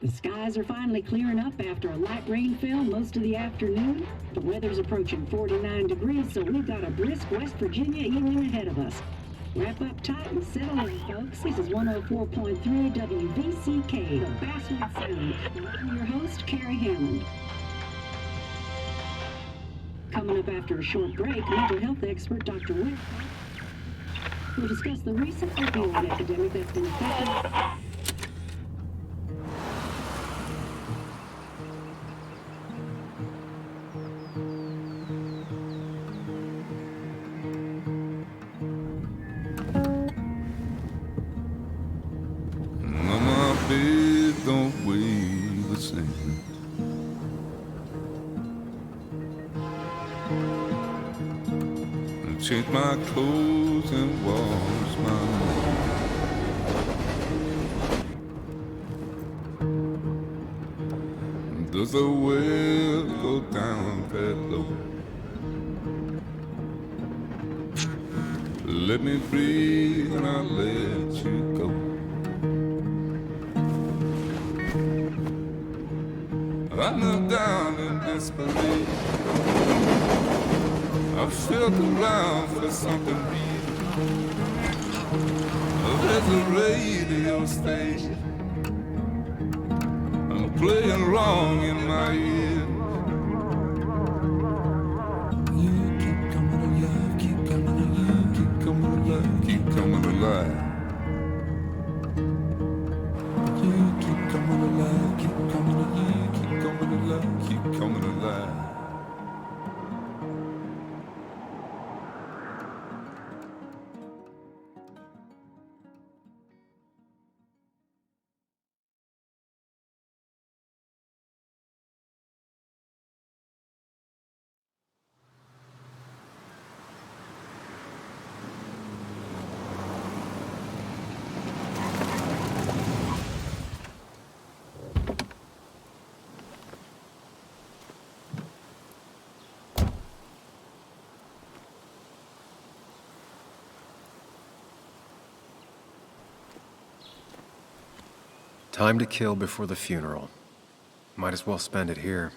The skies are finally clearing up after a light rainfall most of the afternoon. The weather's approaching 49 degrees, so we've got a brisk West Virginia evening ahead of us. Wrap up tight and settle in, folks. This is 104.3 WVCK, the Basswood Sound. And I'm your host, Carrie Hammond. Coming up after a short break, mental health expert Dr. Wick will discuss the recent opioid epidemic that's been affecting. Don't weigh the same. Change my clothes and wash my hands. Does the well go down that low? Let me breathe and I'll let you go. I knelt down in disbelief. I felt around for something real. There's a radio station. I'm playing wrong in my ear. You keep coming alive, keep coming alive, keep coming alive, keep coming alive. You keep coming alive, keep coming alive, keep coming alive, keep coming alive. Time to kill before the funeral. Might as well spend it here.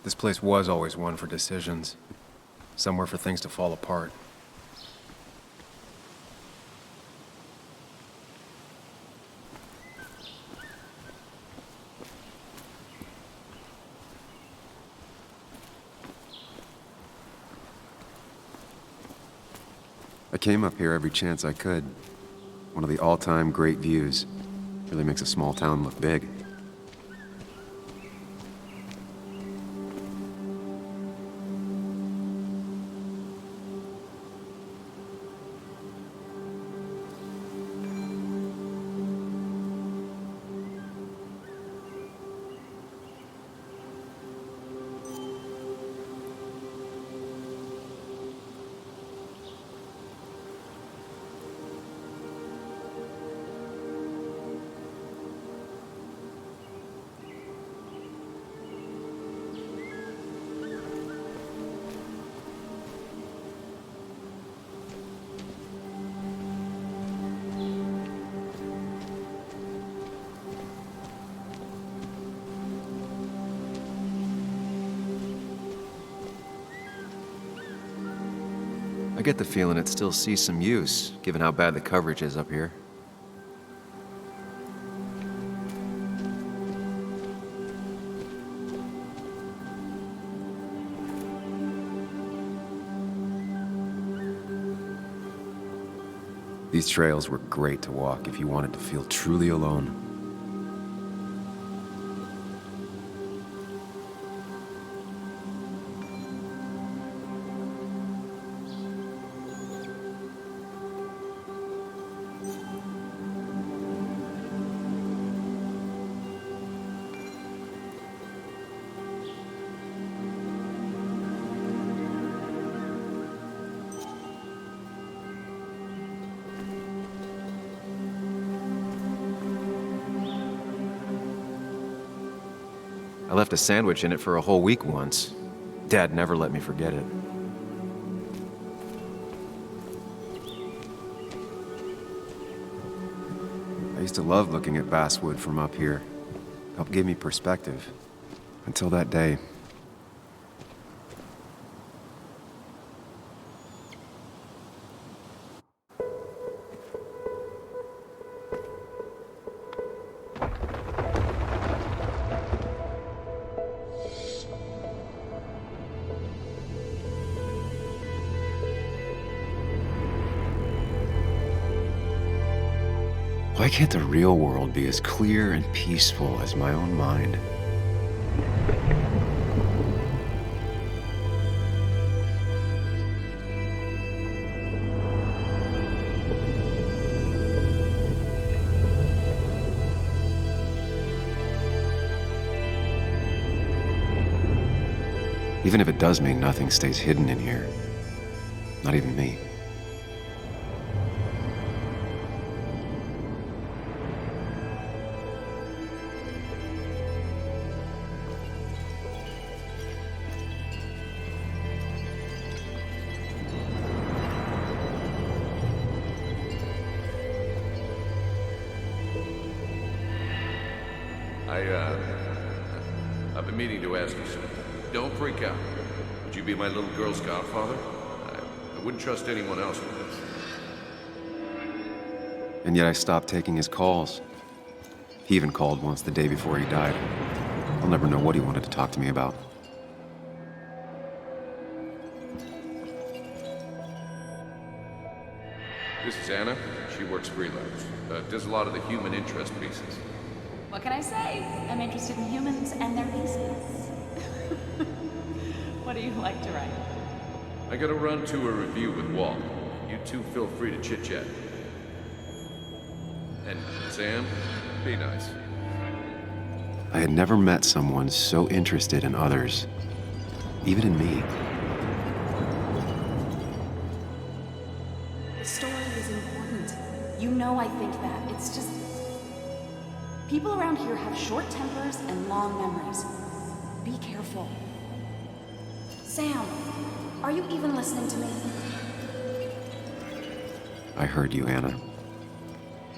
This place was always one for decisions. Somewhere for things to fall apart. I came up here every chance I could. One of the all-time great views. Really makes a small town look big. I get the feeling it still sees some use, given how bad the coverage is up here. These trails were great to walk if you wanted to feel truly alone. I left a sandwich in it for a whole week once. Dad never let me forget it. I used to love looking at Basswood from up here. Helped give me perspective. Until that day. Why can't the real world be as clear and peaceful as my own mind? Even if it does mean nothing stays hidden in here. Not even me. I've been meaning to ask you something. Don't freak out. Would you be my little girl's godfather? I wouldn't trust anyone else with this. And yet I stopped taking his calls. He even called once the day before he died. I'll never know what he wanted to talk to me about. This is Anna. She works freelance. Does a lot of the human interest pieces. What can I say? I'm interested in humans and their pieces. What do you like to write? I gotta run to a review with Walt. You two feel free to chit-chat. And Sam, be nice. I had never met someone so interested in others, even in me. The story is important. You know I think that. It's just... people around here have short tempers and long memories. Be careful. Sam, are you even listening to me? I heard you, Anna.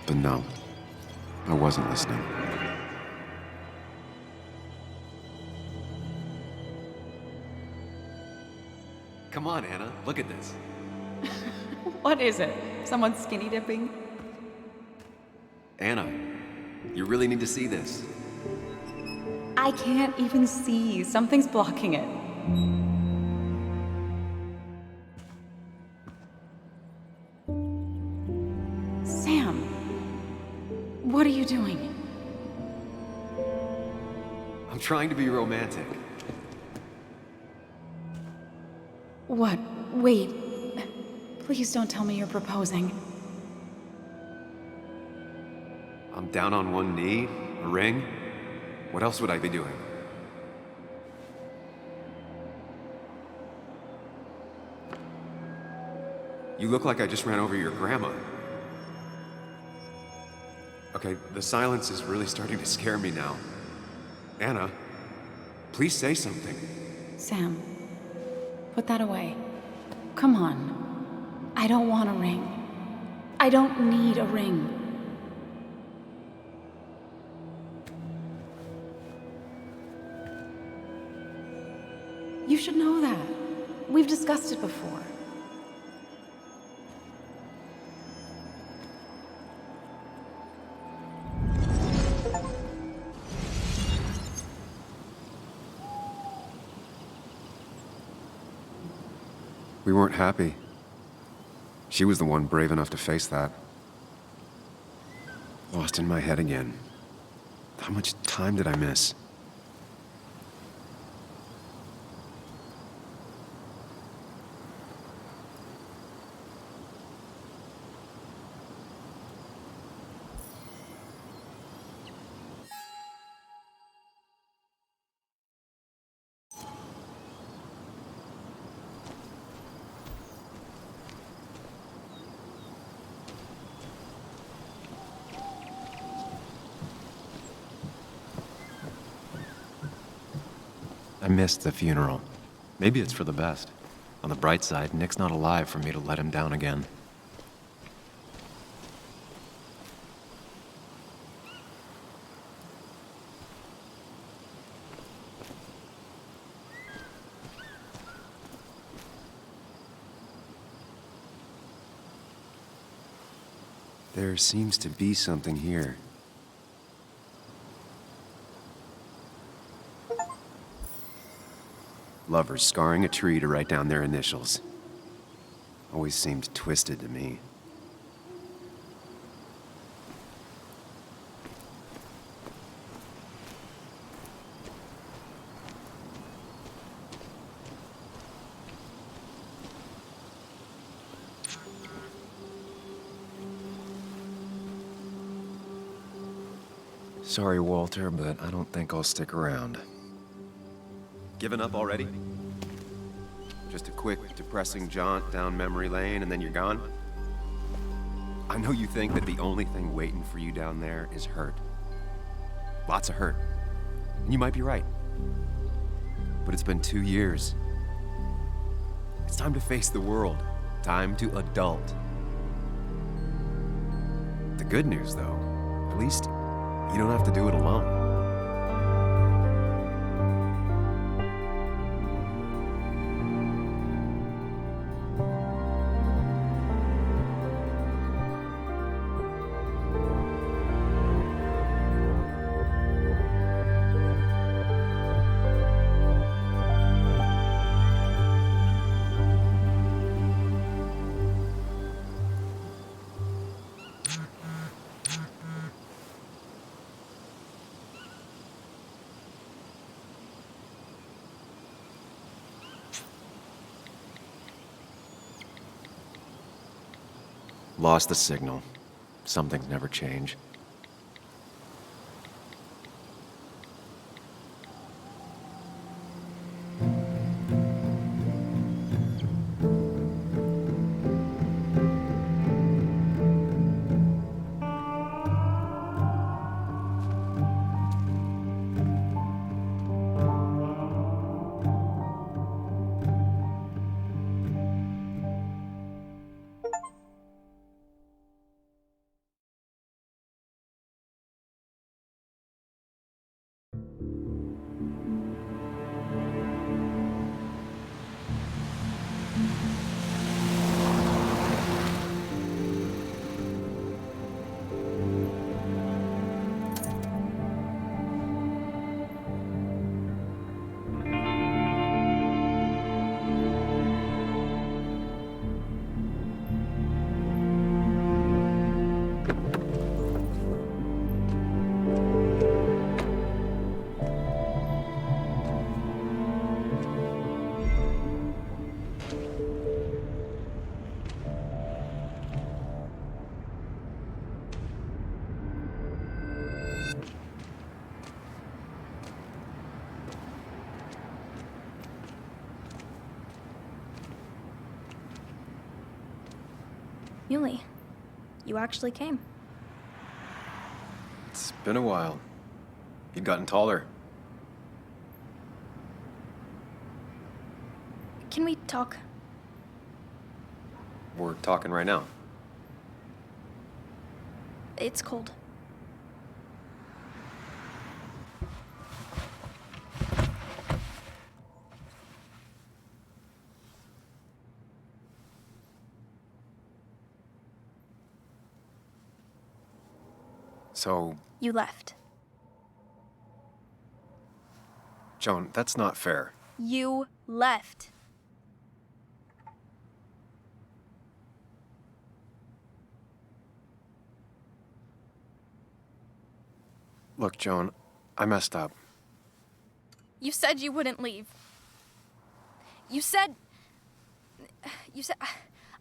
But no, I wasn't listening. Come on, Anna, look at this. What is it? Someone skinny dipping? Anna, you really need to see this. I can't even see. Something's blocking it. Sam, what are you doing? I'm trying to be romantic. What? Wait. Please don't tell me you're proposing. I'm down on one knee, a ring. What else would I be doing? You look like I just ran over your grandma. Okay, the silence is really starting to scare me now. Anna, please say something. Sam, put that away. Come on. I don't want a ring. I don't need a ring. You should know that. We've discussed it before. We weren't happy. She was the one brave enough to face that. Lost in my head again. How much time did I miss? I missed the funeral. Maybe it's for the best. On the bright side, Nick's not alive for me to let him down again. There seems to be something here. Lovers scarring a tree to write down their initials. Always seemed twisted to me. Sorry, Walter, but I don't think I'll stick around. Given up already? Just a quick, depressing jaunt down memory lane and then you're gone? I know you think that the only thing waiting for you down there is hurt. Lots of hurt. And you might be right. But it's been 2 years. It's time to face the world. Time to adult. The good news, though, at least you don't have to do it alone. Lost the signal. Some things never change. Muley, you actually came. It's been a while. You'd gotten taller. Can we talk? We're talking right now. It's cold. So, You left. Joan, that's not fair. You left. Look, Joan, I messed up. You said you wouldn't leave. You said...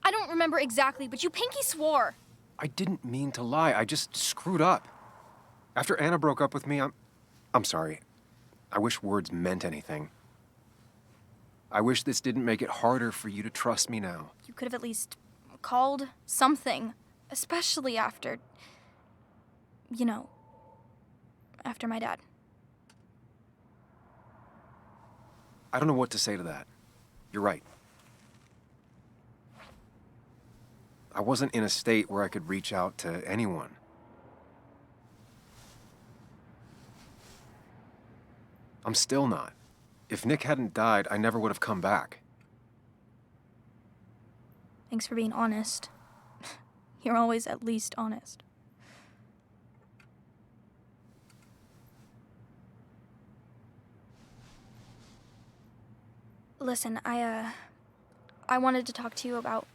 I don't remember exactly, but you pinky swore. I didn't mean to lie. I just screwed up. After Anna broke up with me, I'm sorry. I wish words meant anything. I wish this didn't make it harder for you to trust me now. You could have at least called something, especially after... You know, after my dad. I don't know what to say to that. You're right. I wasn't in a state where I could reach out to anyone. I'm still not. If Nick hadn't died, I never would have come back. Thanks for being honest. You're always at least honest. Listen, I wanted to talk to you about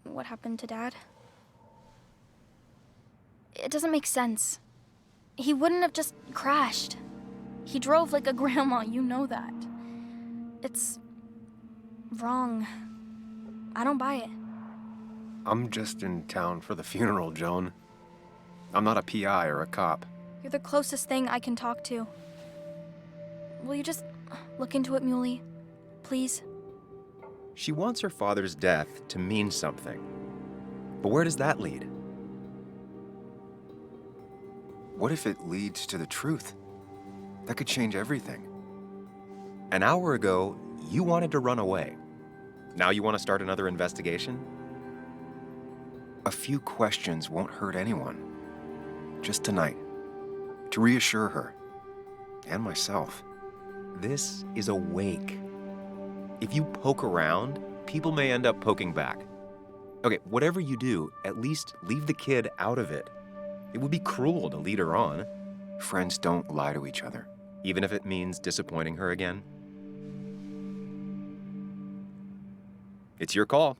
what happened to Dad. It doesn't make sense. He wouldn't have just crashed. He drove like a grandma, you know that. It's wrong. I don't buy it. I'm just in town for the funeral, Joan. I'm not a PI or a cop. You're the closest thing I can talk to. Will you just look into it, Muley? Please? She wants her father's death to mean something. But where does that lead? What if it leads to the truth? That could change everything. An hour ago, you wanted to run away. Now you want to start another investigation? A few questions won't hurt anyone. Just tonight. To reassure her. And myself. This is a wake. If you poke around, people may end up poking back. Okay, whatever you do, at least leave the kid out of it. It would be cruel to lead her on. Friends don't lie to each other, even if it means disappointing her again. It's your call.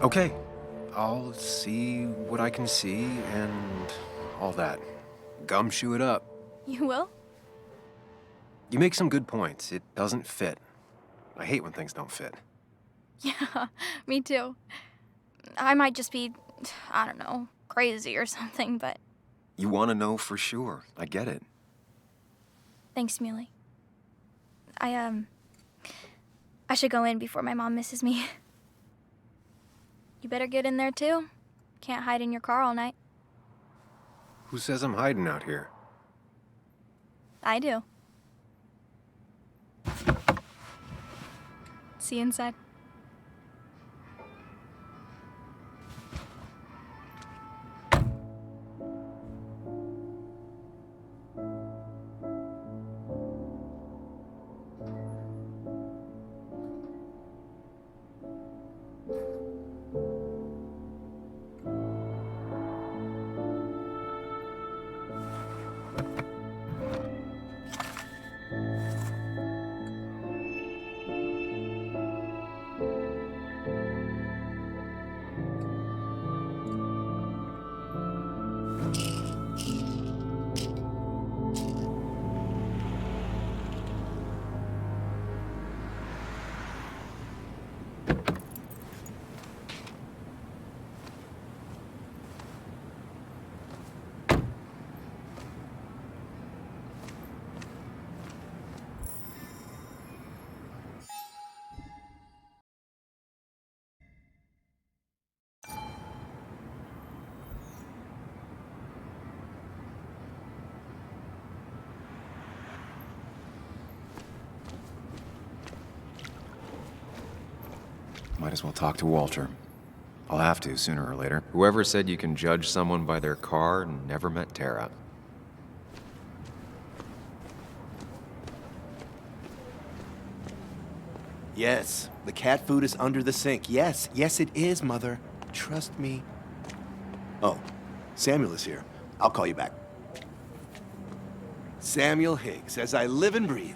Okay, I'll see what I can see and all that. Gumshoe it up. You will? You make some good points. It doesn't fit. I hate when things don't fit. Yeah, me too. I might just be, I don't know, crazy or something, but You want to know for sure. I get it. thanks, Muley. I should go in before my mom misses me. You better get in there too. Can't hide in your car all night. Who says I'm hiding out here? I do. See you inside. Might as well talk to Walter. I'll have to sooner or later. Whoever said you can judge someone by their car never met Tara. Yes, the cat food is under the sink. Yes, yes it is, Mother. Trust me. Oh, Samuel is here. I'll call you back. Samuel Higgs, as I live and breathe.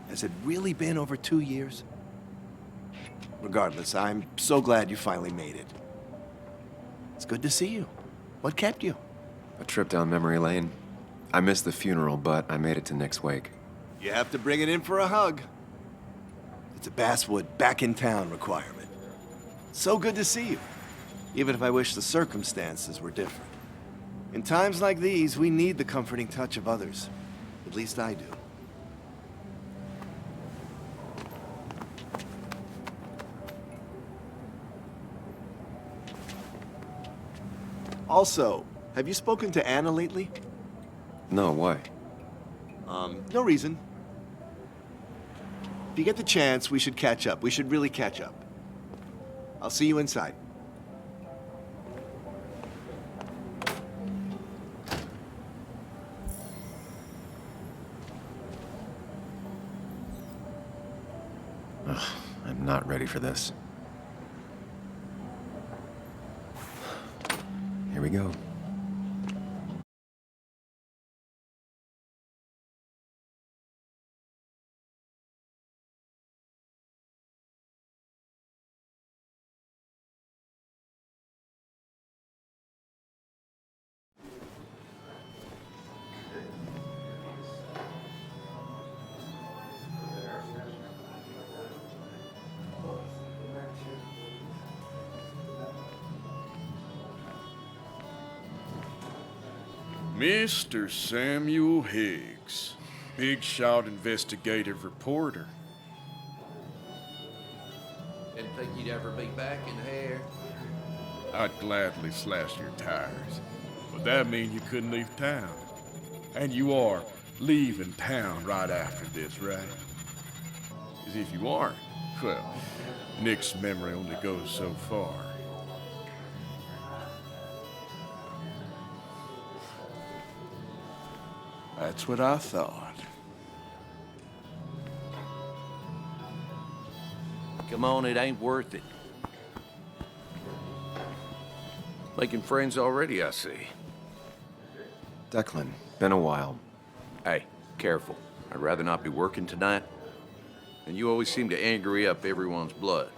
Has it really been over 2 years? Regardless, I'm so glad you finally made it. It's good to see you. What kept you? A trip down memory lane. I missed the funeral, but I made it to Nick's wake. You have to bring it in for a hug. It's a Basswood back-in-town requirement. So good to see you, even if I wish the circumstances were different. In times like these, we need the comforting touch of others. At least I do. Also, have you spoken to Anna lately? No, why? No reason. If you get the chance, we should catch up. We should really catch up. I'll see you inside. not ready for this. Here we go. Mr. Samuel Higgs, big shot investigative reporter. Didn't think you'd ever be back in here. I'd gladly slash your tires, but that mean you couldn't leave town. And you are leaving town right after this, right? As if you aren't, well, Nick's memory only goes so far. That's what I thought. Come on, it ain't worth it. Making friends already, I see. Declan, been a while. Hey, careful. I'd rather not be working tonight. And you always seem to angry up everyone's blood.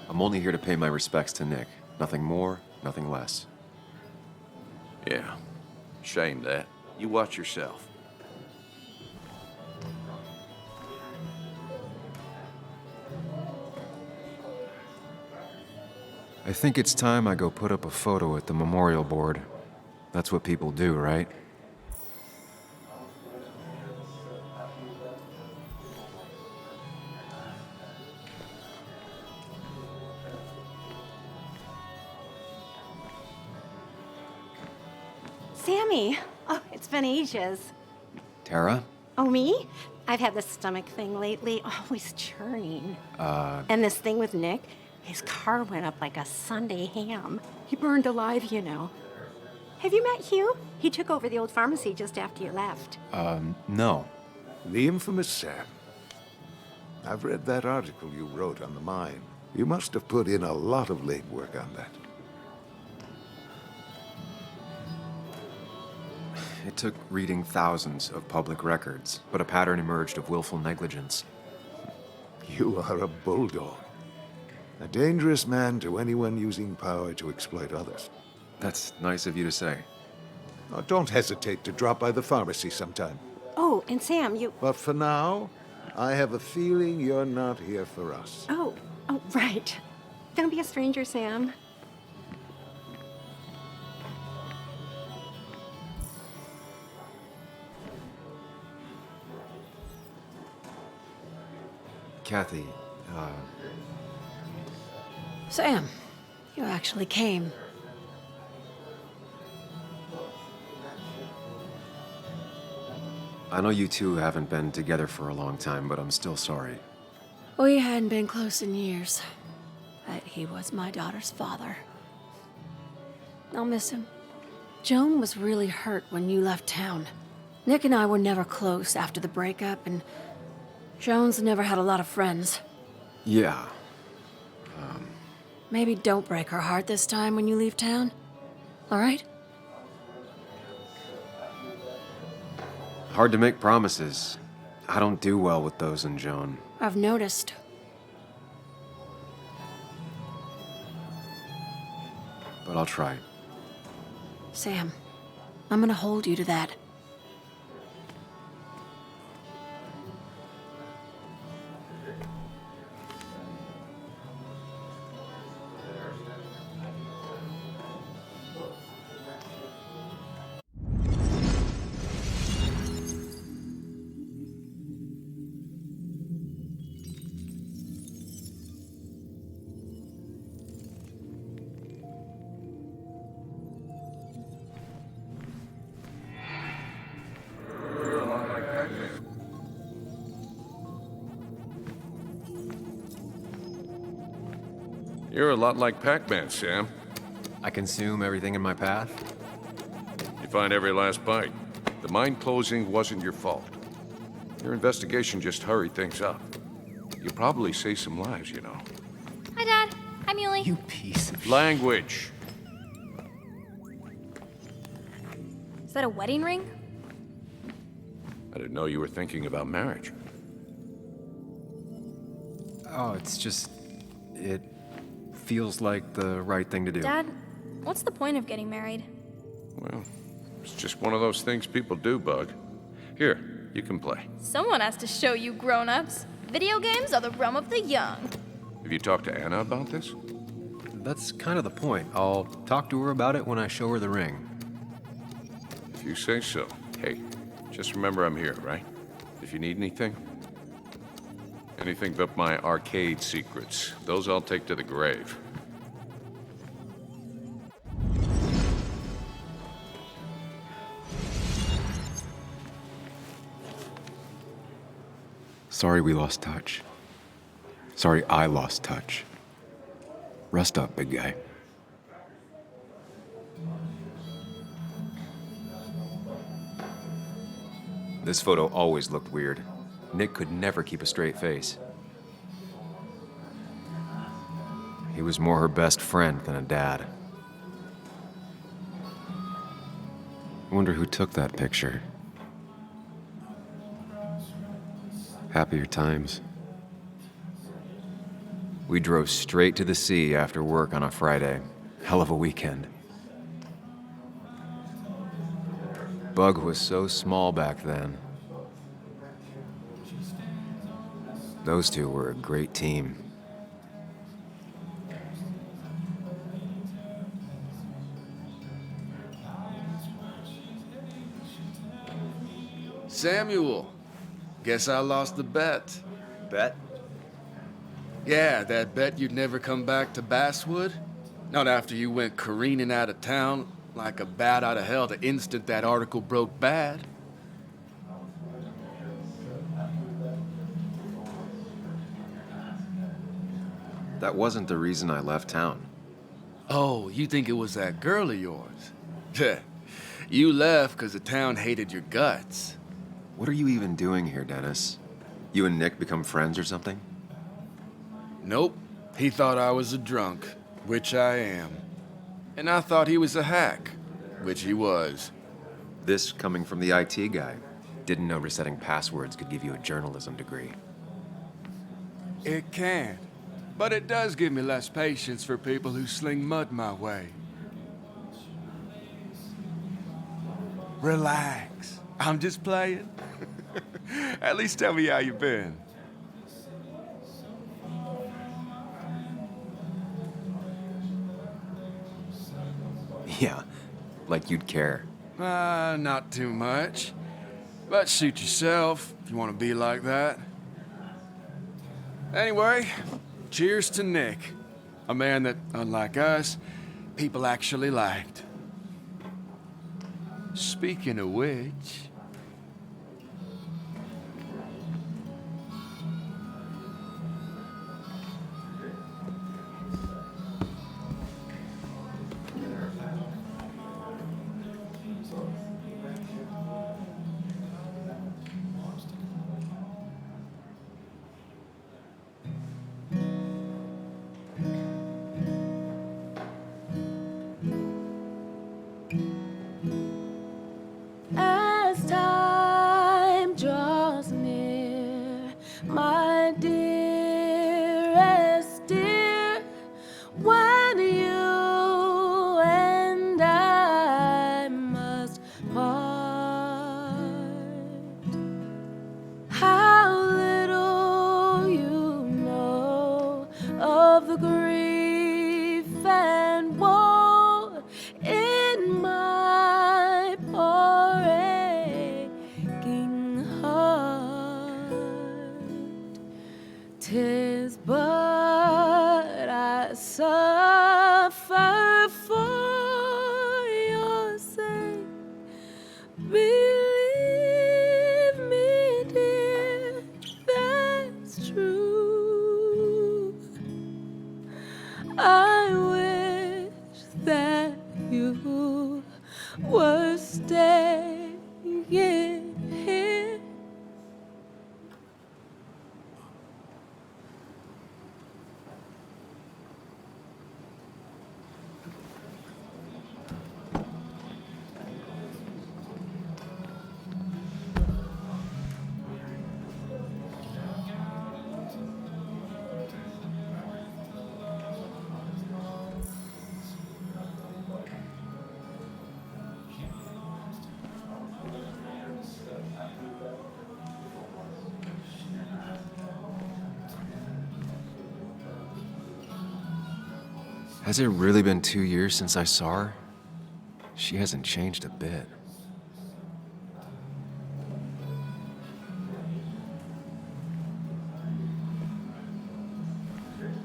I'm only here to pay my respects to Nick. Nothing more, nothing less. Yeah, shame that. You watch yourself. I think it's time I go put up a photo at the memorial board. That's what people do, right? Sammy! Oh, it's been ages. Tara? Oh, me? I've had this stomach thing lately, always churning. And this thing with Nick, his car went up like a Sunday ham. He burned alive, you know. Have you met Hugh? He took over the old pharmacy just after you left. No. The infamous Sam. I've read that article you wrote on the mine. You must have put in a lot of legwork on that. It took reading thousands of public records, but a pattern emerged of willful negligence. You are a bulldog. A dangerous man to anyone using power to exploit others. That's nice of you to say. Now, don't hesitate to drop by the pharmacy sometime. Oh, and Sam, you... But for now, I have a feeling you're not here for us. Oh, right. Don't be a stranger, Sam. Kathy, Sam, you actually came. I know you two haven't been together for a long time, but I'm still sorry. We hadn't been close in years, but he was my daughter's father. I'll miss him. Joan was really hurt when you left town. Nick and I were never close after the breakup, and Joan's never had a lot of friends. Yeah. Maybe don't break her heart this time when you leave town, all right? Hard to make promises. I don't do well with those in Joan. I've noticed. But I'll try. Sam, I'm gonna hold you to that. You're a lot like Pac-Man, Sam. I consume everything in my path? You find every last bite. The mine closing wasn't your fault. Your investigation just hurried things up. You probably saved some lives, you know. Hi, Dad. Hi, Muley. You piece of Language. Is that a wedding ring? I didn't know you were thinking about marriage. Oh, it's just... it feels like the right thing to do. Dad, what's the point of getting married? Well, it's just one of those things people do, Bug. Here, you can play. Someone has to show you grown-ups. Video games are the realm of the young. Have you talked to Anna about this? That's kind of the point. I'll talk to her about it when I show her the ring. If you say so. Hey, just remember I'm here, right? If you need anything. Anything but my arcade secrets. Those I'll take to the grave. Sorry we lost touch. Sorry I lost touch. Rest up, big guy. This photo always looked weird. Nick could never keep a straight face. He was more her best friend than a dad. I wonder who took that picture. Happier times. We drove straight to the sea after work on a Friday. Hell of a weekend. Bug was so small back then. Those two were a great team. Samuel, guess I lost the bet. Bet? Yeah, that bet you'd never come back to Basswood. Not after you went careening out of town like a bat out of hell the instant that article broke bad. That wasn't the reason I left town. Oh, you think it was that girl of yours? You left because the town hated your guts. What are you even doing here, Dennis? You and Nick become friends or something? Nope. He thought I was a drunk, which I am. And I thought he was a hack, which he was. This coming from the IT guy. Didn't know resetting passwords could give you a journalism degree. It can. But it does give me less patience for people who sling mud my way. Relax. I'm just playing. At least tell me how you been. Yeah, like you'd care. Not too much. But suit yourself if you want to be like that. Anyway, cheers to Nick. A man that, unlike us, people actually liked. Speaking of which... As time draws near, my dearest dear, when you and I must part, how little you know of the grief and woe in my poor aching heart. 'Tis but I suffer for your sake. Believe me, dear, that's true. I wish that you were staying here Has it really been 2 years since I saw her? She hasn't changed a bit.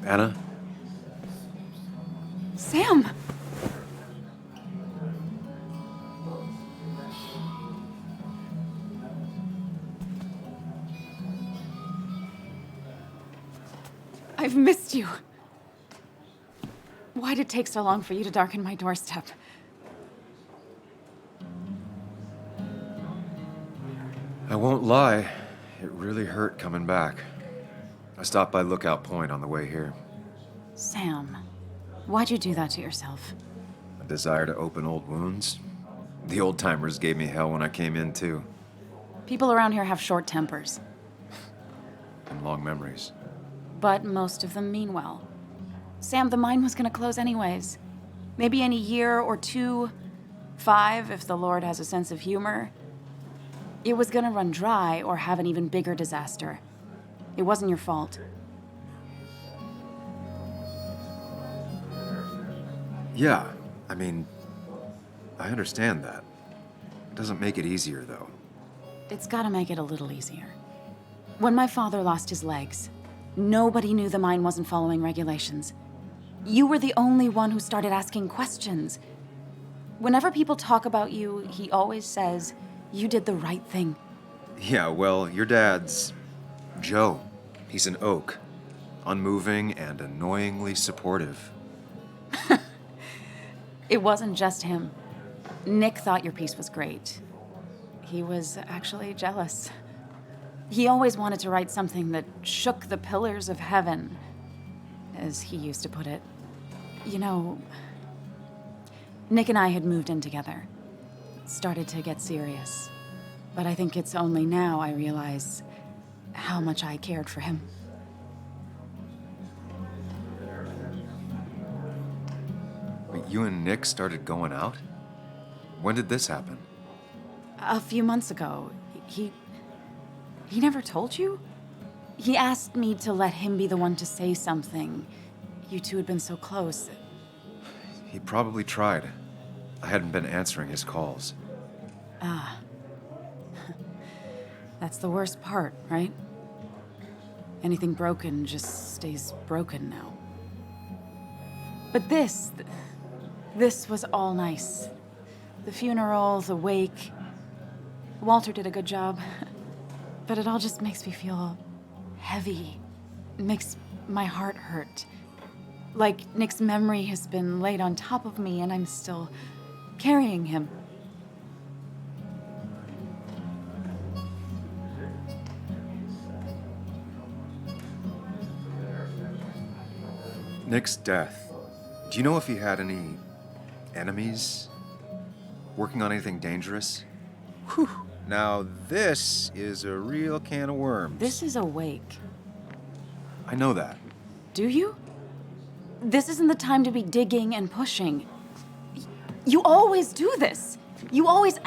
Anna? Sam! I've missed you. Why'd it take so long for you to darken my doorstep? I won't lie, it really hurt coming back. I stopped by Lookout Point on the way here. Sam, why'd you do that to yourself? A desire to open old wounds. The old-timers gave me hell when I came in, too. People around here have short tempers, And long memories. but most of them mean well. Sam, the mine was gonna close anyways. Maybe in a year or 2, 5 if the Lord has a sense of humor. It was gonna run dry or have an even bigger disaster. It wasn't your fault. Yeah, I mean, I understand that. It doesn't make it easier, though. It's gotta make it a little easier. When my father lost his legs, nobody knew the mine wasn't following regulations. You were the only one who started asking questions. Whenever people talk about you, he always says, you did the right thing. Yeah, well, your dad's Joe. He's an oak. Unmoving and annoyingly supportive. It wasn't just him. Nick thought your piece was great. He was actually jealous. He always wanted to write something that shook the pillars of heaven, as he used to put it. You know, Nick and I had moved in together. It started to get serious. But I think it's only now I realize how much I cared for him. Wait, you and Nick started going out? When did this happen? A few months ago, he never told you? He asked me to let him be the one to say something. You two had been so close. He probably tried. I hadn't been answering his calls. Ah. That's the worst part, right? Anything broken just stays broken now. But this was all nice. The funeral, the wake. Walter did a good job. But it all just makes me feel heavy. It makes my heart hurt. Like Nick's memory has been laid on top of me and I'm still carrying him. Nick's death. Do you know if he had any enemies? Working on anything dangerous? Whew. Now this is a real can of worms. This is a wake. I know that. Do you? This isn't the time to be digging and pushing. You always do this. You always...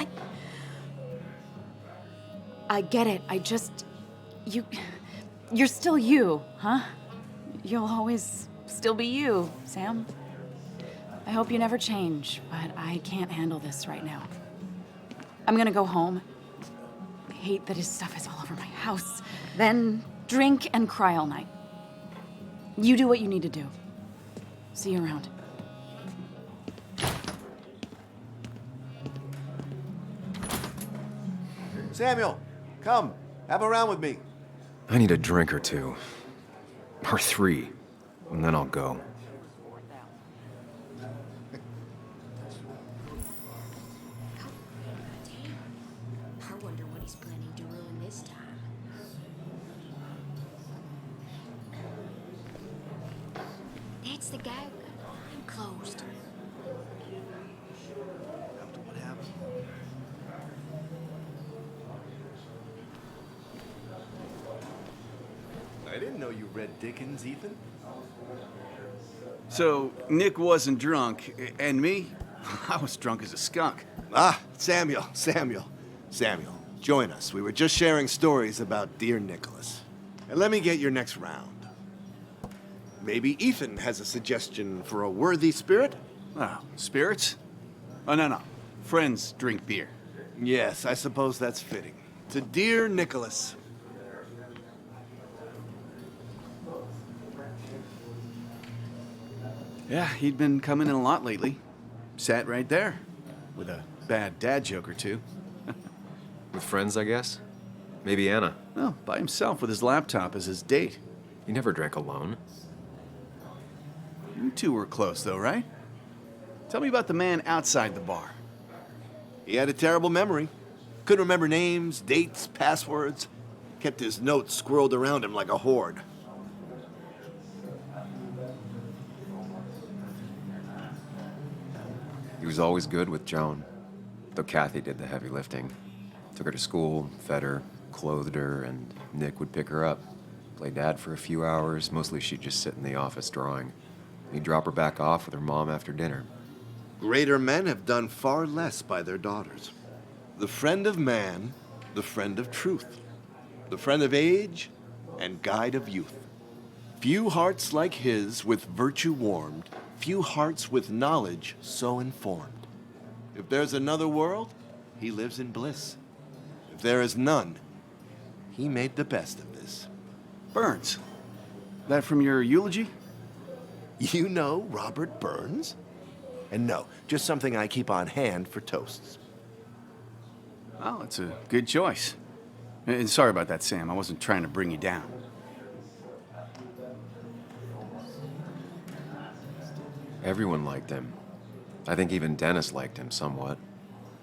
I get it. You're still you, huh? You'll always still be you, Sam. I hope you never change, but I can't handle this right now. I'm gonna go home. I hate that his stuff is all over my house. Then drink and cry all night. You do what you need to do. See you around. Samuel, come. Have a round with me. I need a drink or two. Or 3. And then I'll go. I wonder what he's planning to ruin this time. That's the guy who got the line closed. What happened? I didn't know you read Dickens, Ethan. So, Nick wasn't drunk, and me? I was drunk as a skunk. Ah, Samuel, join us. We were just sharing stories about dear Nicholas. And let me get your next round. Maybe Ethan has a suggestion for a worthy spirit? Oh, spirits? Oh, no. Friends drink beer. Yes, I suppose that's fitting. To dear Nicholas. Yeah, he'd been coming in a lot lately. Sat right there, with a bad dad joke or two. With friends, I guess? Maybe Anna. Oh, by himself with his laptop as his date. He never drank alone. You two were close, though, right? Tell me about the man outside the bar. He had a terrible memory. Couldn't remember names, dates, passwords. Kept his notes squirreled around him like a hoard. He was always good with Joan, though Kathy did the heavy lifting. Took her to school, fed her, clothed her, and Nick would pick her up. Play dad for a few hours. Mostly she'd just sit in the office drawing. He'd drop her back off with her mom after dinner. Greater men have done far less by their daughters. The friend of man, the friend of truth, the friend of age, and guide of youth. Few hearts like his with virtue warmed, few hearts with knowledge so informed. If there's another world, he lives in bliss. If there is none, he made the best of this. Burns. That from your eulogy? You know Robert Burns? And no, just something I keep on hand for toasts. Well, it's a good choice. And sorry about that, Sam. I wasn't trying to bring you down. Everyone liked him. I think even Dennis liked him somewhat.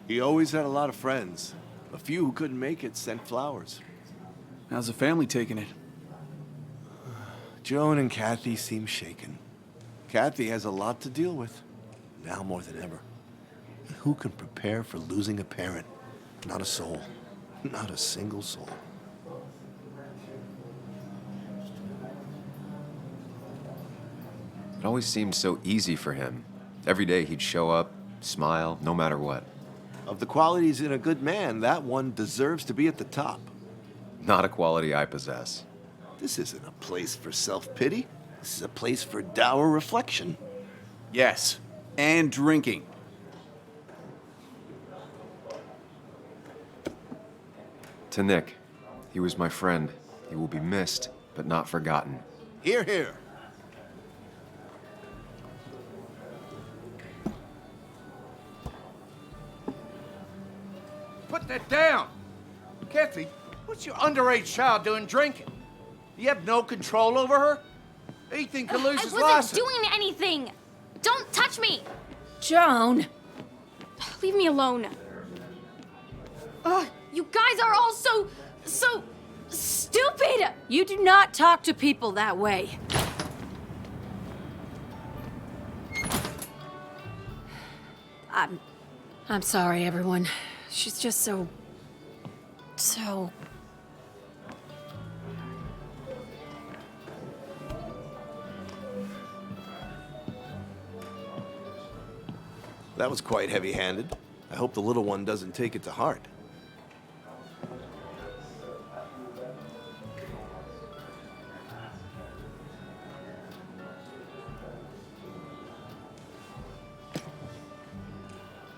He always had a lot of friends. A few who couldn't make it sent flowers. How's the family taking it? Joan and Kathy seem shaken. Kathy has a lot to deal with, now more than ever. And who can prepare for losing a parent? Not a soul. Not a single soul. It always seemed so easy for him. Every day he'd show up, smile, no matter what. Of the qualities in a good man, that one deserves to be at the top. Not a quality I possess. This isn't a place for self-pity. This is a place for dour reflection. Yes, and drinking. To Nick, he was my friend. He will be missed, but not forgotten. Hear, hear. Put that down! Kathy, what's your underage child doing drinking? You have no control over her? Ethan could lose his I wasn't license. doing anything! Don't touch me! Joan! Leave me alone. You guys are all so stupid! You do not talk to people that way. I'm sorry, everyone. She's just so... That was quite heavy-handed. I hope the little one doesn't take it to heart.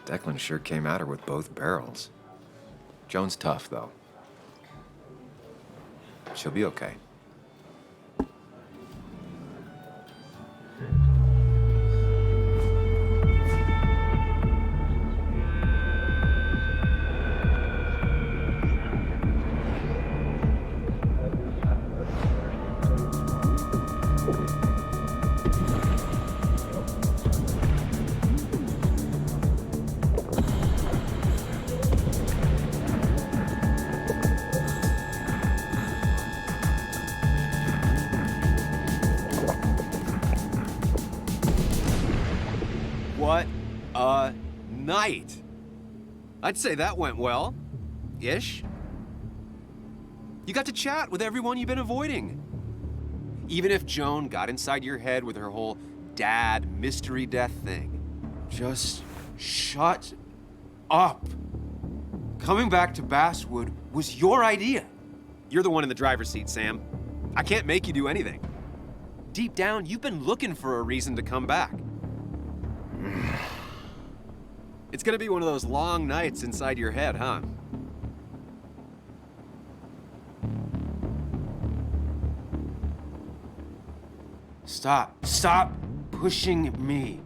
Declan sure came at her with both barrels. Joan's tough, though. She'll be okay. What a night! I'd say that went well. Ish. You got to chat with everyone you've been avoiding. Even if Joan got inside your head with her whole dad mystery death thing. Just shut up. Coming back to Basswood was your idea. You're the one in the driver's seat, Sam. I can't make you do anything. Deep down, you've been looking for a reason to come back. It's gonna be one of those long nights inside your head, huh? Stop pushing me.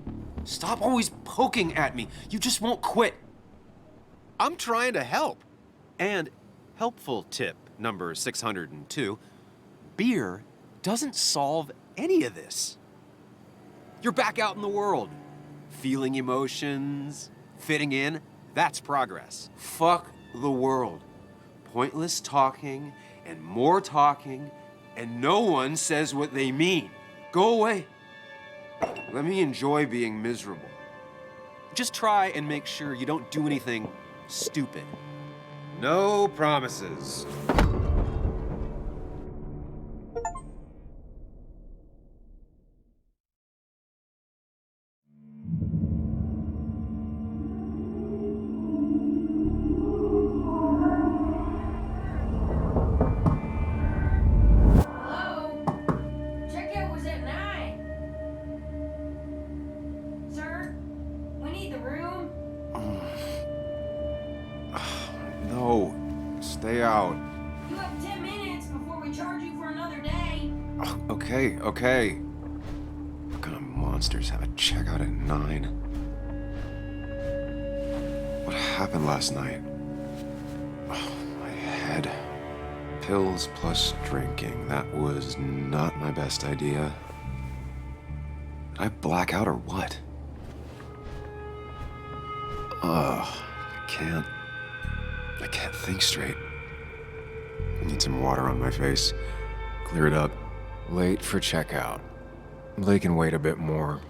Stop always poking at me. You just won't quit. I'm trying to help. And helpful tip number 602, beer doesn't solve any of this. You're back out in the world, feeling emotions, fitting in. That's progress. Fuck the world. Pointless talking and more talking, and no one says what they mean. Go away. Let me enjoy being miserable. Just try and make sure you don't do anything stupid. No promises. Stay out. You have 10 minutes before we charge you for another day. Okay. What kind of monsters have a checkout at 9? What happened last night? Oh, my head. Pills plus drinking. That was not my best idea. Did I black out or what? I can't think straight. I need some water on my face. Clear it up. Late for checkout. They can wait a bit more.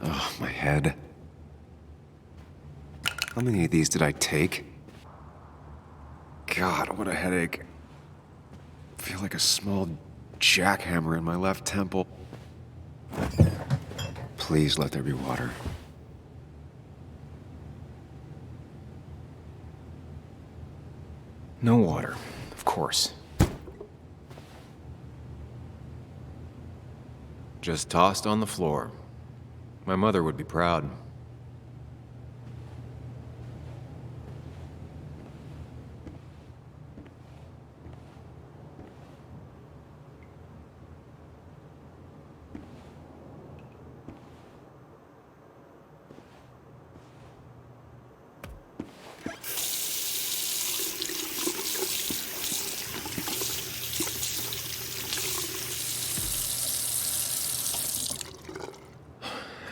Oh, my head. How many of these did I take? God, what a headache. I feel like a small jackhammer in my left temple. Please let there be water. No water, of course. Just tossed on the floor. My mother would be proud.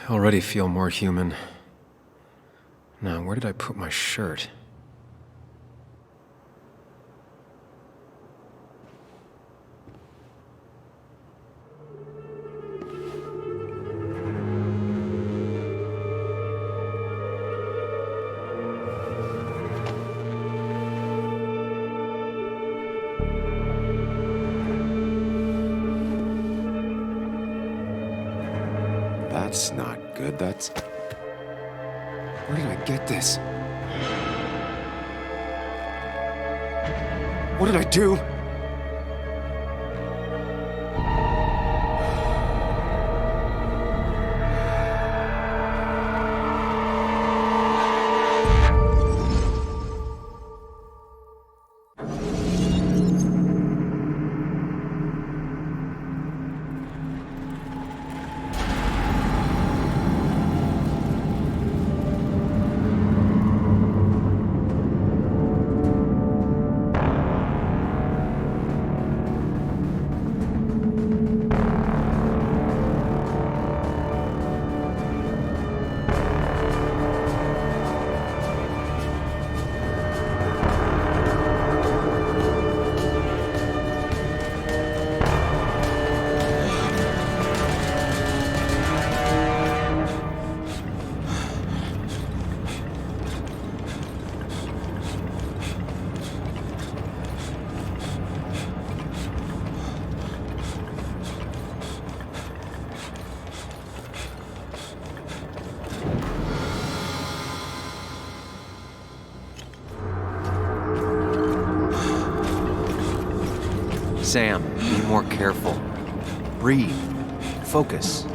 I already feel more human. Now, where did I put my shirt? That's not good. That's... Where did I get this? What did I do? Sam, be more careful. Breathe. Focus.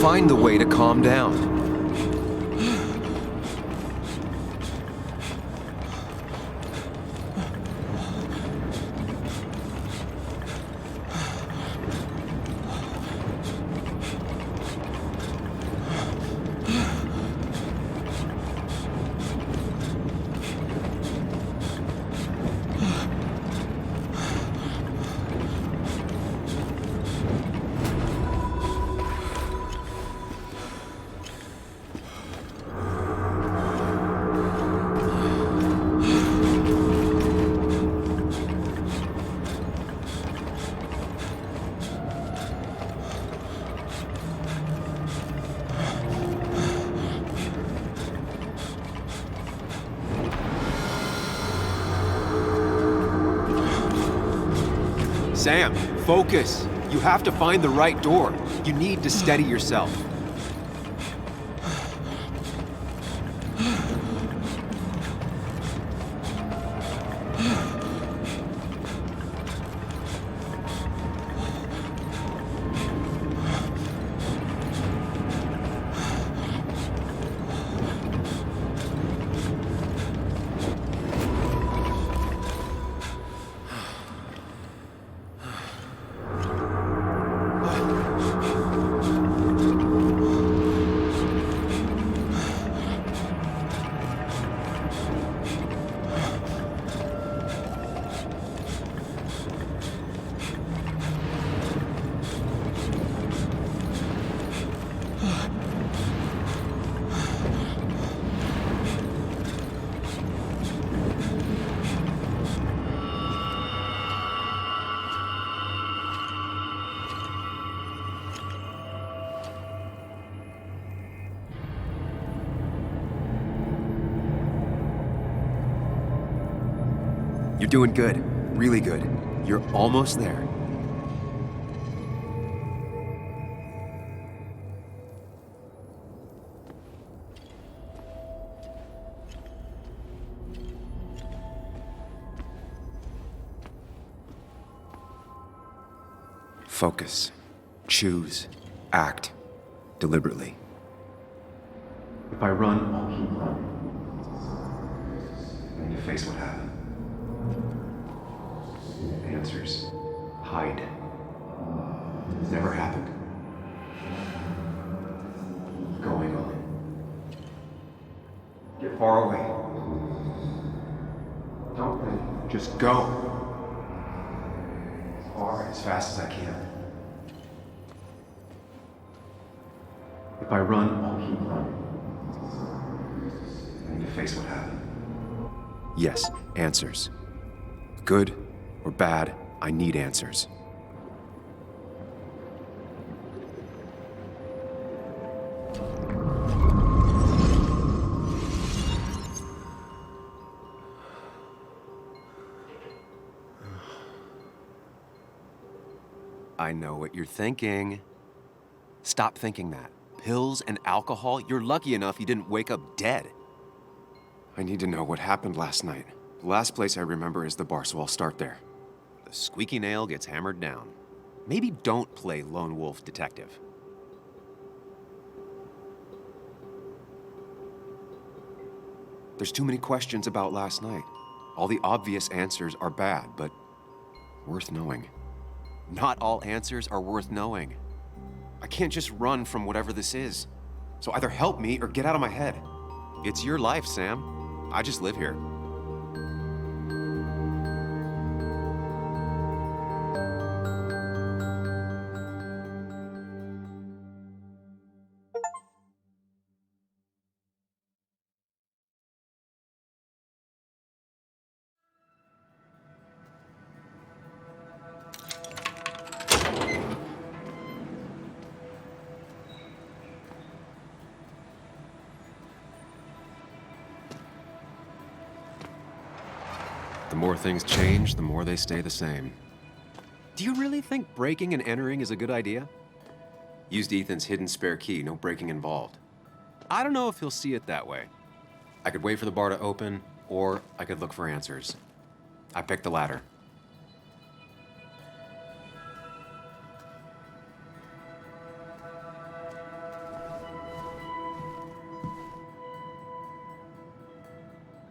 Find the way to calm down. Sam, focus. You have to find the right door. You need to steady yourself. You're doing good. Really good. You're almost there. Focus. Choose. Act. Deliberately. If I run, I'll keep running. Then you face what happened. Answers. Hide. It's never happened. Going on. Get far away. Don't think. Just go. As far, as fast as I can. If I run, I'll keep running. I need to face what happened. Yes, answers. Good or bad, I need answers. I know what you're thinking. Stop thinking that. Pills and alcohol, you're lucky enough you didn't wake up dead. I need to know what happened last night. The last place I remember is the bar, so I'll start there. The squeaky nail gets hammered down. Maybe don't play lone wolf detective. There's too many questions about last night. All the obvious answers are bad, but worth knowing. Not all answers are worth knowing. I can't just run from whatever this is. So either help me or get out of my head. It's your life, Sam. I just live here. The more things change, the more they stay the same. Do you really think breaking and entering is a good idea? Used Ethan's hidden spare key, no breaking involved. I don't know if he'll see it that way. I could wait for the bar to open, or I could look for answers. I picked the latter.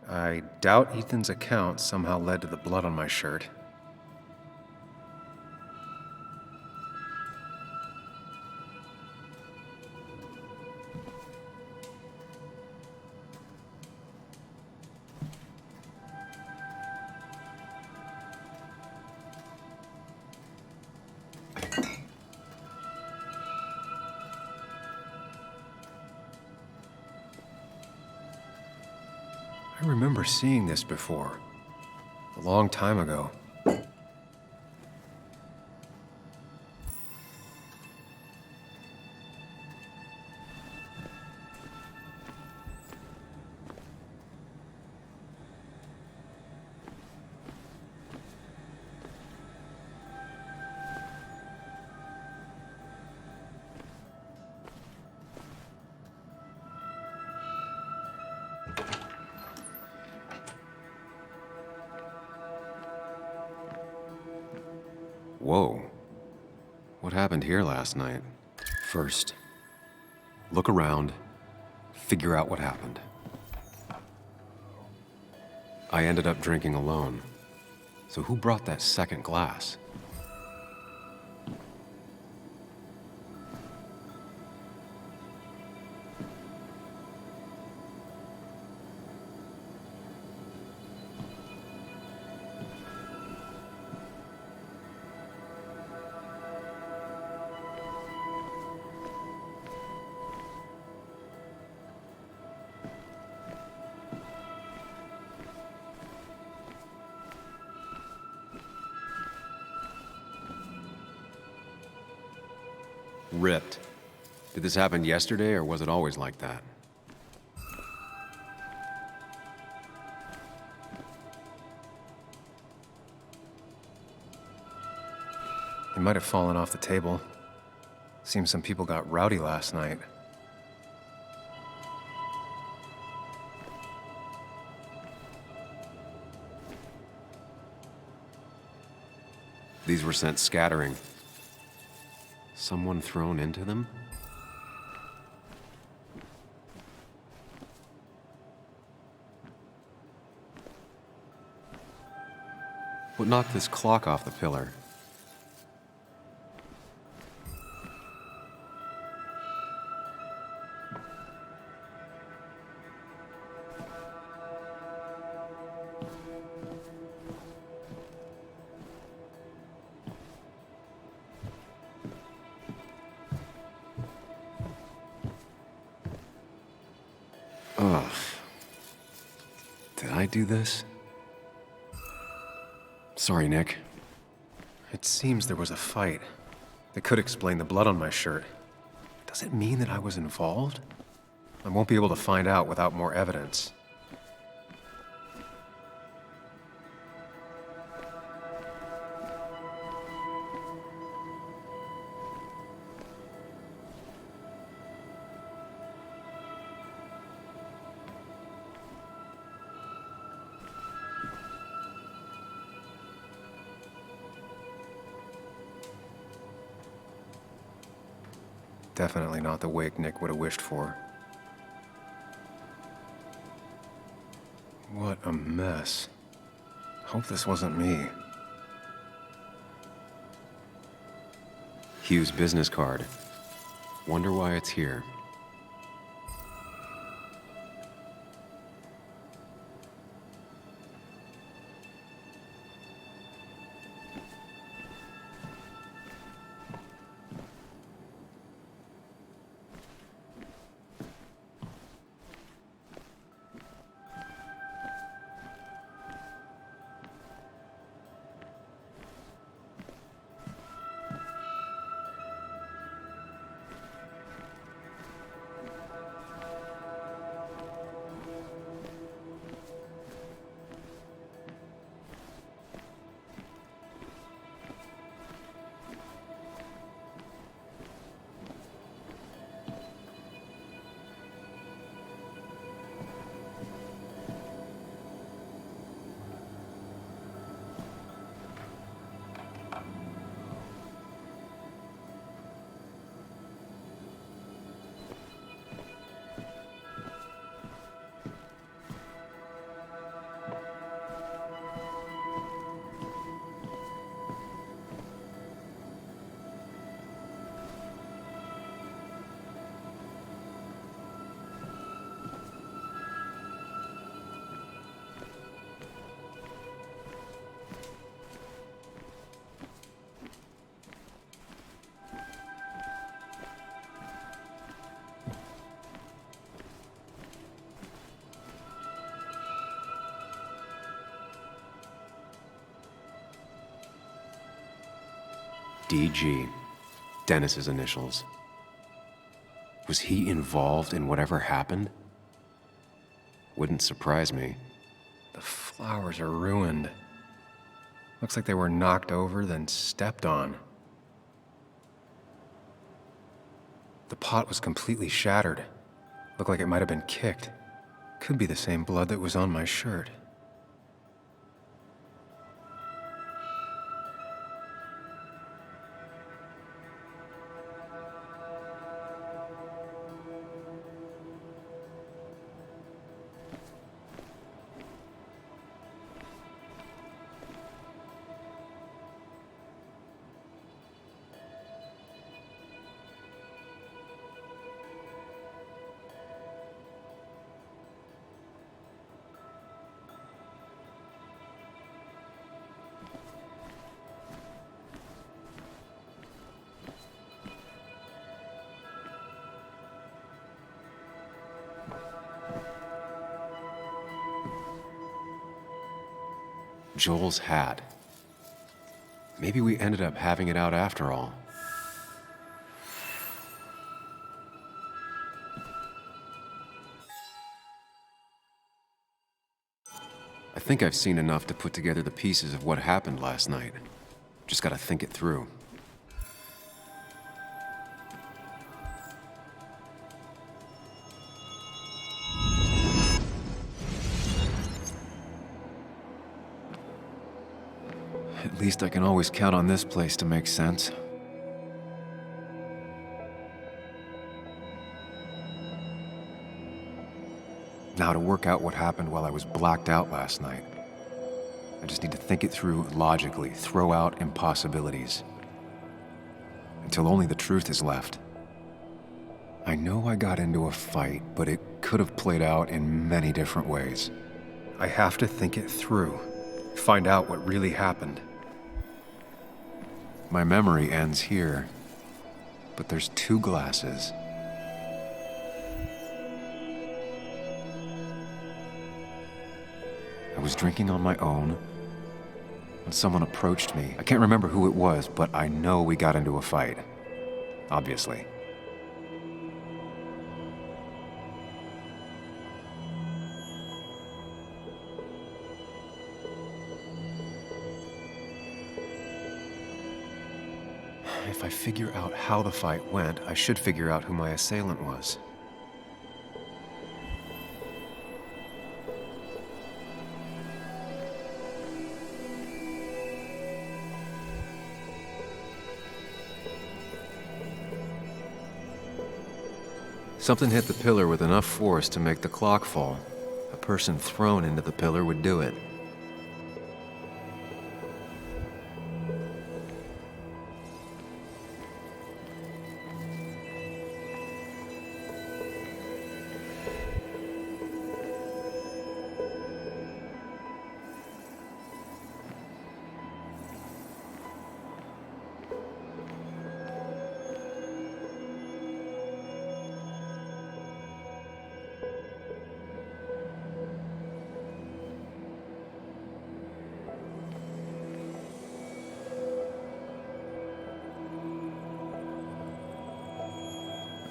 I doubt Ethan's account somehow led to the blood on my shirt. I remember seeing this before, a long time ago. Whoa. What happened here last night? First, look around, figure out what happened. I ended up drinking alone. So who brought that second glass? Ripped. Did this happen yesterday, or was it always like that? It might have fallen off the table. Seems some people got rowdy last night. These were sent scattering. Someone thrown into them? What knocked this clock off the pillar? Ugh. Did I do this? Sorry, Nick. It seems there was a fight. That could explain the blood on my shirt. Does it mean that I was involved? I won't be able to find out without more evidence. Definitely not the wake Nick would have wished for. What a mess. Hope this wasn't me. Hugh's business card. Wonder why it's here. DG. Dennis's initials. Was he involved in whatever happened? Wouldn't surprise me. The flowers are ruined. Looks like they were knocked over, then stepped on. The pot was completely shattered. Looked like it might have been kicked. Could be the same blood that was on my shirt. Joel's hat. Maybe we ended up having it out after all. I think I've seen enough to put together the pieces of what happened last night. Just gotta think it through. At least I can always count on this place to make sense. Now to work out what happened while I was blacked out last night. I just need to think it through logically, throw out impossibilities. Until only the truth is left. I know I got into a fight, but it could have played out in many different ways. I have to think it through, find out what really happened. My memory ends here, but there's two glasses. I was drinking on my own when someone approached me. I can't remember who it was, but I know we got into a fight. Obviously. If I figure out how the fight went, I should figure out who my assailant was. Something hit the pillar with enough force to make the clock fall. A person thrown into the pillar would do it.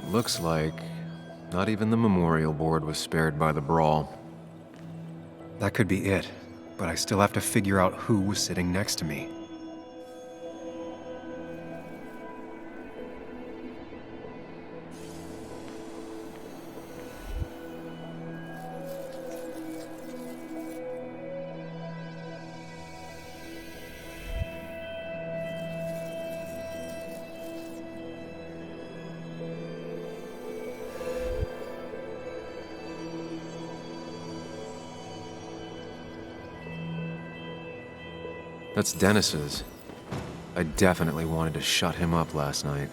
Looks like not even the memorial board was spared by the brawl. That could be it, but I still have to figure out who was sitting next to me. That's Dennis's. I definitely wanted to shut him up last night.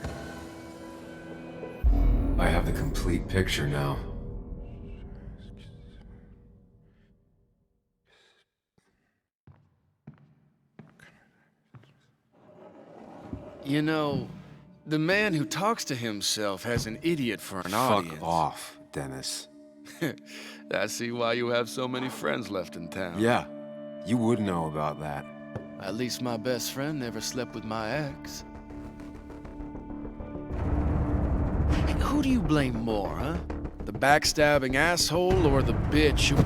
I have the complete picture now. You know, the man who talks to himself has an idiot for an audience. Fuck off, Dennis. I see why you have so many friends left in town. Yeah, you would know about that. At least my best friend never slept with my ex. Who do you blame more, huh? The backstabbing asshole or the bitch who...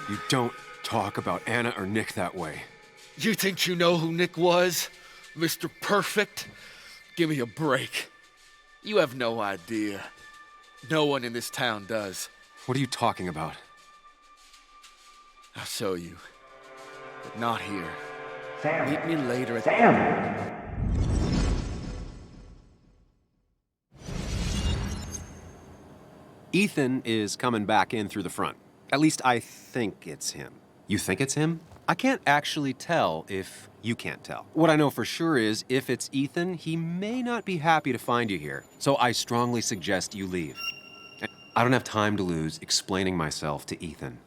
You don't talk about Anna or Nick that way. You think you know who Nick was? Mr. Perfect? Give me a break. You have no idea. No one in this town does. What are you talking about? I'll show you. But not here. Sam. Meet me later at... Sam! Ethan is coming back in through the front. At least I think it's him. You think it's him? I can't actually tell if you can't tell. What I know for sure is if it's Ethan, he may not be happy to find you here. So I strongly suggest you leave. I don't have time to lose explaining myself to Ethan.